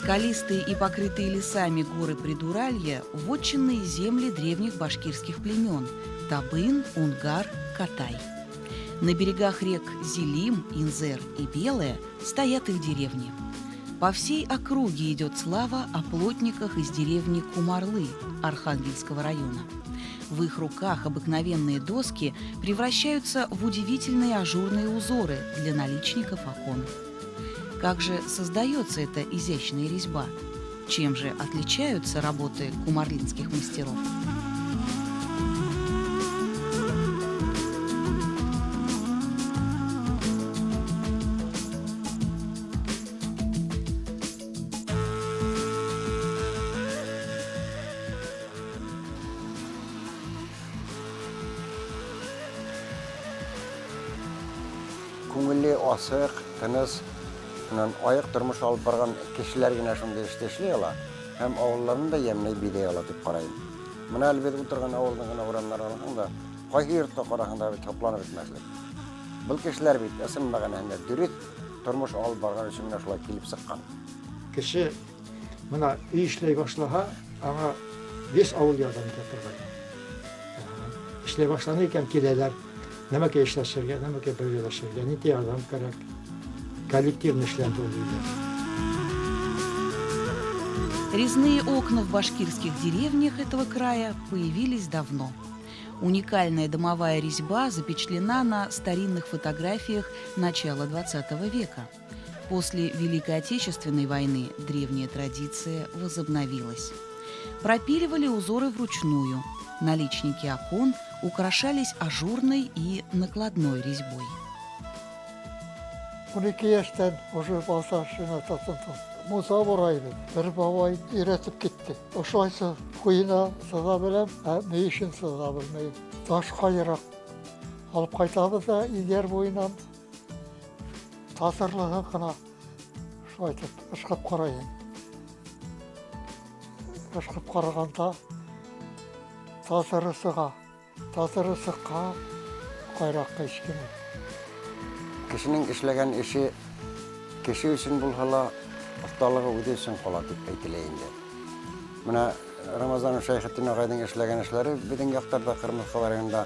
Скалистые и покрытые лесами горы Придуралья – вотчинные земли древних башкирских племен – Табын, Унгар, Катай. На берегах рек Зилим, Инзер и Белая стоят их деревни. По всей округе идет слава о плотниках из деревни Кумарлы Архангельского района. В их руках обыкновенные доски превращаются в удивительные ажурные узоры для наличников окон. Как же создается эта изящная резьба? Чем же отличаются работы кумарлинских мастеров? Күңелле, асык, тыныс, аяк тормыш алып барган кешеләр генә шундый эштә эшли ала һәм авылларын да ямьле бидәй ала дип карыйм. Менә әлбәттә утырган авылның гына урамнары алганда, кайгы йортта караганда бит топланып бетмәслек. Бу кешеләр бит ысынмаган һәм дөрес тормыш алып барган өчен менә шулай килеп сыккан. Кеше менә эшләй башлага, аңа 5 авыл ярдәм итә торган. Эшләй башланы икән киләләр. Нәмәкә эшләшергә, нәмәкә бергәләшергә, нинди ярдәм кирәк. Коллективный эшләр булды. Резные окна в башкирских деревнях этого края появились давно. Уникальная домовая резьба запечатлена на старинных фотографиях начала XX века. После Великой Отечественной войны древняя традиция возобновилась. Пропиливали узоры вручную. Наличники окон украшались ажурной и накладной резьбой. 12 yaştan oşu basarşına tatıntıs. Musa boraydı. Bir babay üretip gitti. Oşaysa kuyuna sıza bilem, meyişin sıza bilmeyin. Taş kayırak alıp kaytabız da iler boyundan tasırlığı kına şaytıp ışkıp karayın. Işkıp karaganda tasırı sığa kayrak keşkini. Кешенең эшләгән эше кеше өчен булһа, осталыгы үзе өчен кала дип әйтелә инде. Менә Рамазан Шәйхетдин агайның эшләгән эшләре безнең яктарда Кырмыска районында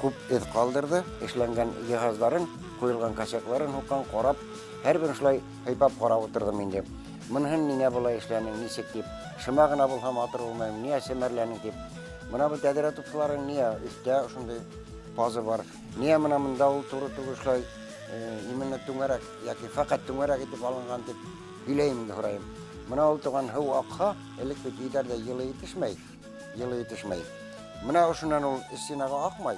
күп эт калдырды. Эшләнгән җиһазларын, куелган качакларын хукан карап, һәрбер шулай һәйпап карап утырдым инде. Моныһын нигә булай эшләнең, ничек дип, шыма гына булһа матур булмаym, нигә семәрләнең дип. Менә бу тәдәрә тупларын нигә өстә шундый пазы бар. Нигә менә монда ул туры түгел шулай именно түңәрәк, яки фақат түңәрәк итеп алынган дип биләйм инде һорайм. Менә ул туган һыу акха, элек бит идәрдә йылы итешмәй. Менә шуннан ул стенага акмай.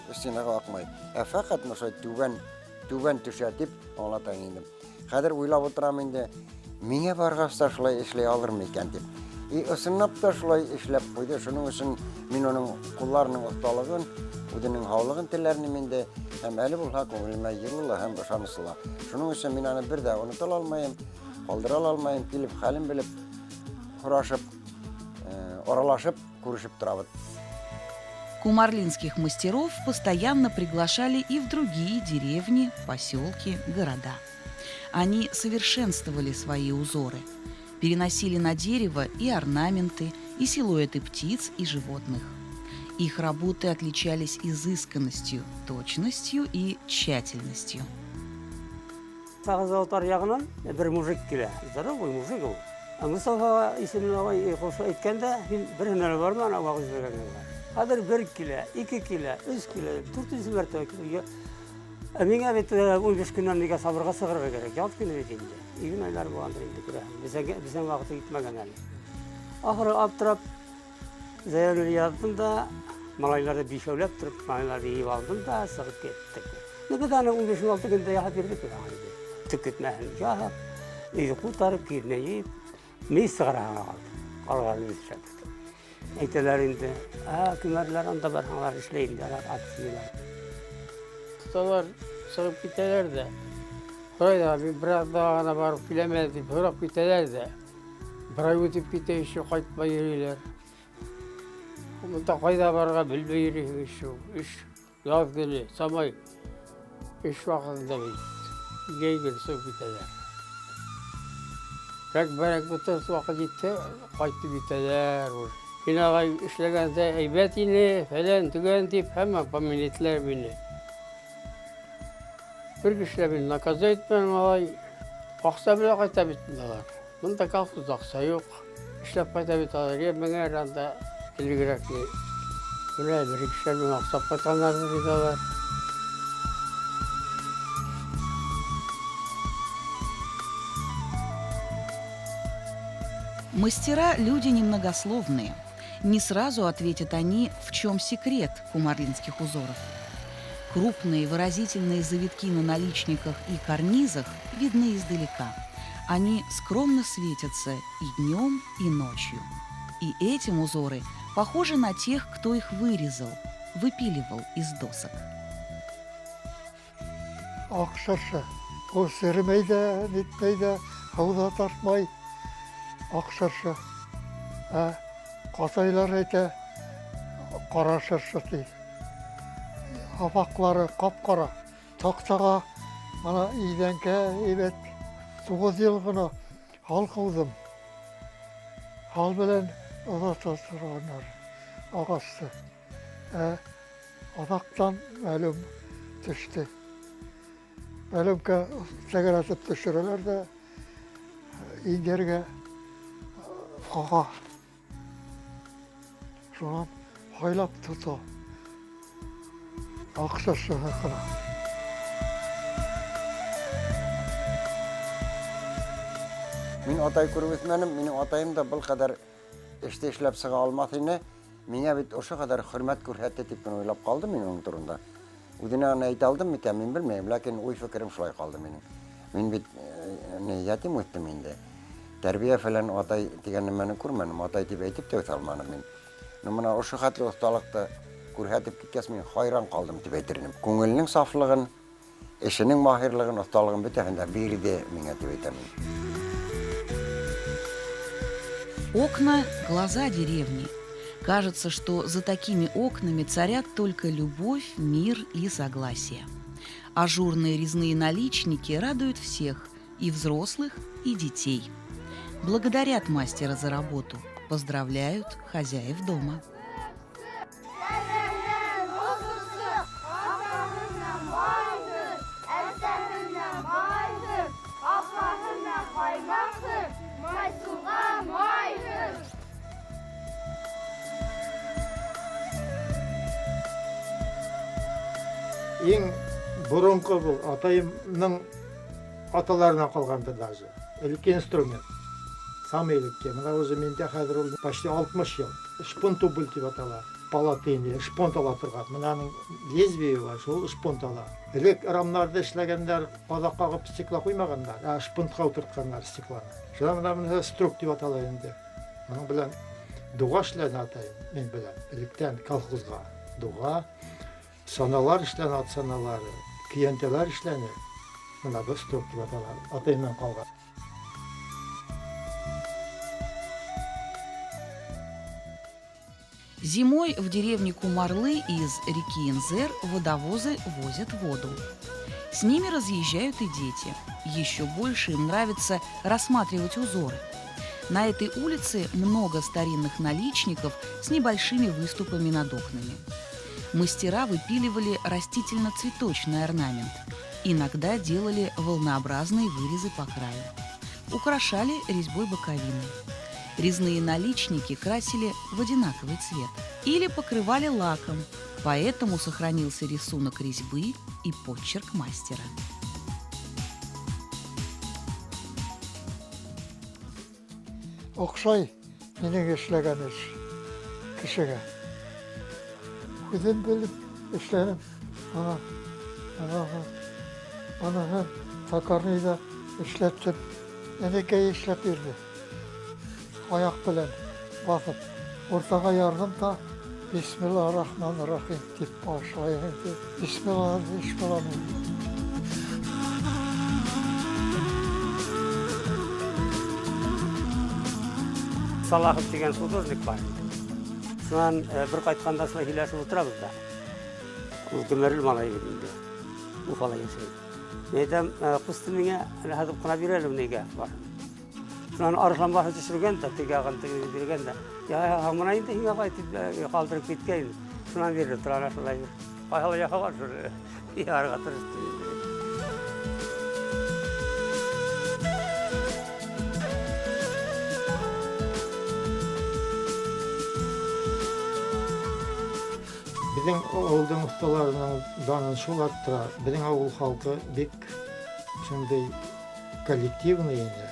Фақат шулай түбән төшә дип аңлатам инде. Хәзер уйлап утырам инде, миңа баргас та шулай эшләй алырмы икән дип. Ысынлап та шулай эшләп куйды. Шуның өчен мин аның кулларының осталыгын, үзенең хаулыгын телләрне миндә һәм әле булһа күңелемә йылы һәм ышаныслы. Шуның өчен мин аны бер дә оныта алмаем, калдыра алмаем, килеп хәлен белеп, хурашып, аралашып, күрешеп торабыз. Кумарлинских мастеров постоянно приглашали и в другие деревни, поселки, города. Они совершенствовали свои узоры, переносили на дерево и орнаменты, и силуэты птиц и животных. Их работы отличались изысканностью, точностью и тщательностью. Сағыз ягынан бір мужик келе. Здоровый мужик ул. Мустафа исемле коша әйткәндә, бер һөнәре бармы ана вагыз биргәнгә. Хәзер 1 кило, 2 кило, 3 кило, 400 мәртәбә килә. Миңа бит 15 көннән нигә сабырга сыгырга кирәк. Ят көне бит инде. Иген айлар булгандыр инде күрә. Безнең вакыт итмәгән әле. Ахыры аптырап зәяле яздым да, малайларда бишәүләп торып, малайларны йып алдым да сыгып кеттек. Нигә дә 15-16 көндә яхат бирдек. Tüketmehen. Ya, iyi kurtarıp girneyi, mis kararına kaldı. Kalgalı mis şartı. Eyteler indi. Kümerler anda barhanlar işleyindiler, atsınlar. Ustalar sığıp gittiler de. Böyle biraz daha ana varıp bilemedi. Bırak gittiler de. Bırak ötüp gitti işi kayıtma yeriler. Bunda kayda barga bilmeyirik işi. İş yaz geli, samay. İş vaktinde bit. Geygir sığıp gittiler. Bırak bütün vakit gitti, kayıttı gittiler. Yine ağay işlegense eybet yine falan tügen deyip hemen paminetler beni. Bir kişiyle beni nakaza etmem ağay. Aksa bile kayta bitmiyorlar. Bunda kalksız aksa yok. İşlep kayta bitiyorlar. Ya bana her anda dili gerekli. Böyle bir kişiyle beni aksa kaytanlarını bitiyorlar. Мастера – люди немногословные. Не сразу ответят они, в чем секрет кумарлинских узоров. Крупные выразительные завитки на наличниках и карнизах видны издалека. Они скромно светятся и днем, и ночью. И этим узоры похожи на тех, кто их вырезал, выпиливал из досок. Akşarsa, o sermeyi de, nitmeyi de, havuza tartmayı. Akşarsa, kataylar ete, karaşarsa değil. Apakları kapkara, taktağa, bana iyidenke, evet, 9 yıl gına hal kıldım. Hal bilen uzatılsın onlar, ağası. Adaktan malum düştü. Malum ki seger atıp düşürürler de indirge kağa. Şundan haylap tutu. Akşası hıkına. Min atay kurup etmenim, benim atayım da bu kadar işte işlep sığa almasını, mine bit o kadar hürmet kurhet etip ben oylap kaldım onun durumda. Udine anayit aldım mı temin bilmeyim, lakin uy fikrim şulay kaldı benim. Min bit niyetim ettim indi. Terbiye falan atay digenimeni kurmanım, atay tibe etip de ötalmanım min. Numana o şıkatlı ustalıkta kurhet etip gitkes min hayran kaldım tibe etirinim. Kungulinin saflığın, eşinin mahirliğin, ustalığın bütünde biri de mine tibe etamin. Окна – глаза деревни. Кажется, что за такими окнами царят только любовь, мир и согласие. Ажурные резные наличники радуют всех – и взрослых, и детей. Благодарят мастера за работу, поздравляют хозяев дома. Ең бұрынғы бұл атайымның аталарынан қалған бір даже. Үлкен инструмент. Самый үлкен. Мына өзі менде қазір ол почти 60 жыл. Шпунтубуль деп аталар. Палатыны, шпонтала тұрған. Мынаның лезвие бар, сол шпонтала. Элек рамнарды ішлегендер қазаққа қып стекла қоймағандар, шпонтқа отыртқандар стекланы. Шына мына струк деп атала енді. Мұның білән дуға ішләні атайым, мен білән. Электен колхозға дуға. Саналар işlenen at sanaları, kiyenteler işlenir. Buna da stok gibi atalar, atayından kalkan. Зимой в деревне Кумарлы из реки Инзер водовозы возят воду. С ними разъезжают и дети. Еще больше им нравится рассматривать узоры. На этой улице много старинных наличников с небольшими выступами над окнами. Мастера выпиливали растительно-цветочный орнамент. Иногда делали волнообразные вырезы по краю. Украшали резьбой боковины. Резные наличники красили в одинаковый цвет или покрывали лаком, поэтому сохранился рисунок резьбы и почерк мастера. Okşay, benim işlegen iş, kişiye. Kudum bilip işlerim, ana, Takarnıyla işlettim. Enekeyi işlet verdi. Ayak bilen basıp. Ortaga yardım da Bismillahirrahmanirrahim deyip başlayın. Bismillahirrahmanirrahim. Салахов деген художник бар. Шунан бір қайтқанда солай сөйлесіп отырамыз да. Ол гүміріл малай берінде. Уфала яшайды. Мен айтам, құсты меңе әлі қына берелім неге бар. Шунан арыслан басы түсірген да, теге ағын теге берген да. Я мына енді хиңа қайтып қалдырып кеткейін. Шунан берді, тұрана солай бер. Қайхалы жақа бар жүр. Арға тұрысты. Bizden oğuldan ustalarının danın şol attıra. Bizden avul halkı bek şunday kollektivni yine.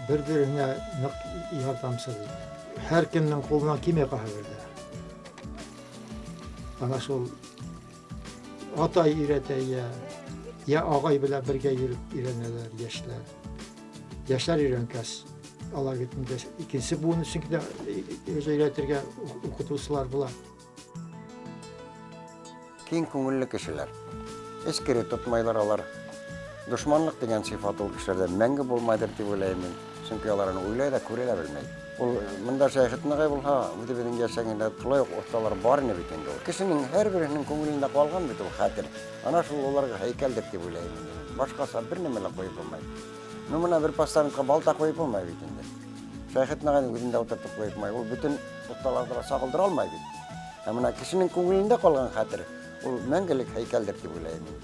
Bir-birine nık yardımsız. Her kimden koluna kime kahverdi. Ana şol atay üreteye ya ağay bile birge yürüp ireneler, yaşlar. Yaşlar irenkes. Allah gitmede. İkincisi bunun çünkü de öz öğretirge okutucular bular. Кең көңіллі кішілер. Ескере тұтмайлар алар. Дұшманлық деген сифат ол кішілерде мәңгі болмайдыр деп ойлаймын. Чүнки аларын ойлай да көре да білмейді. Ол мында шайхетіне ғай болға, өте бетін gerçekten тұлай ұқталар бар не бетенді ол. Кішінің әр бірінің көңілінде қалған бет ол қатыр. Ана шул оларға хайкелдір деп ойлаймын. Башқаса бір немелі қойып болмайды. Мына бір пастарынға балта қойып болмай бетенді. Шайхетіне ғайдың өзінде отыртып қойып болмай. Ол bütün ұқталардыға сақылдыра алмай бет. Мына кішінің көңілінде қалған қатыр. Ол мәңгілік хайкелдір деп ойлаймын.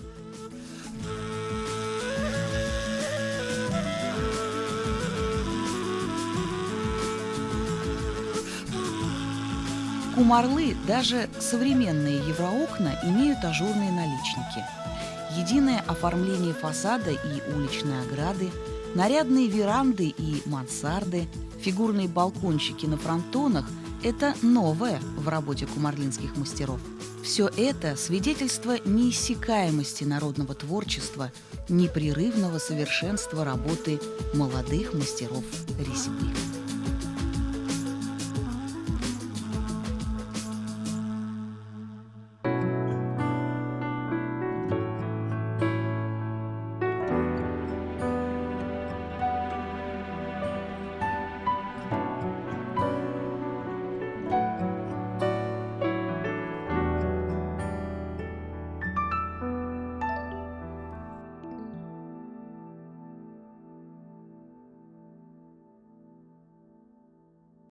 Кумарлы, даже современные евроокна, имеют ажурные наличники. Единое оформление фасада и уличной ограды, нарядные веранды и мансарды, фигурные балкончики на фронтонах – это новое в работе кумарлинских мастеров. Все это свидетельство неиссякаемости народного творчества, непрерывного совершенства работы молодых мастеров резьбы.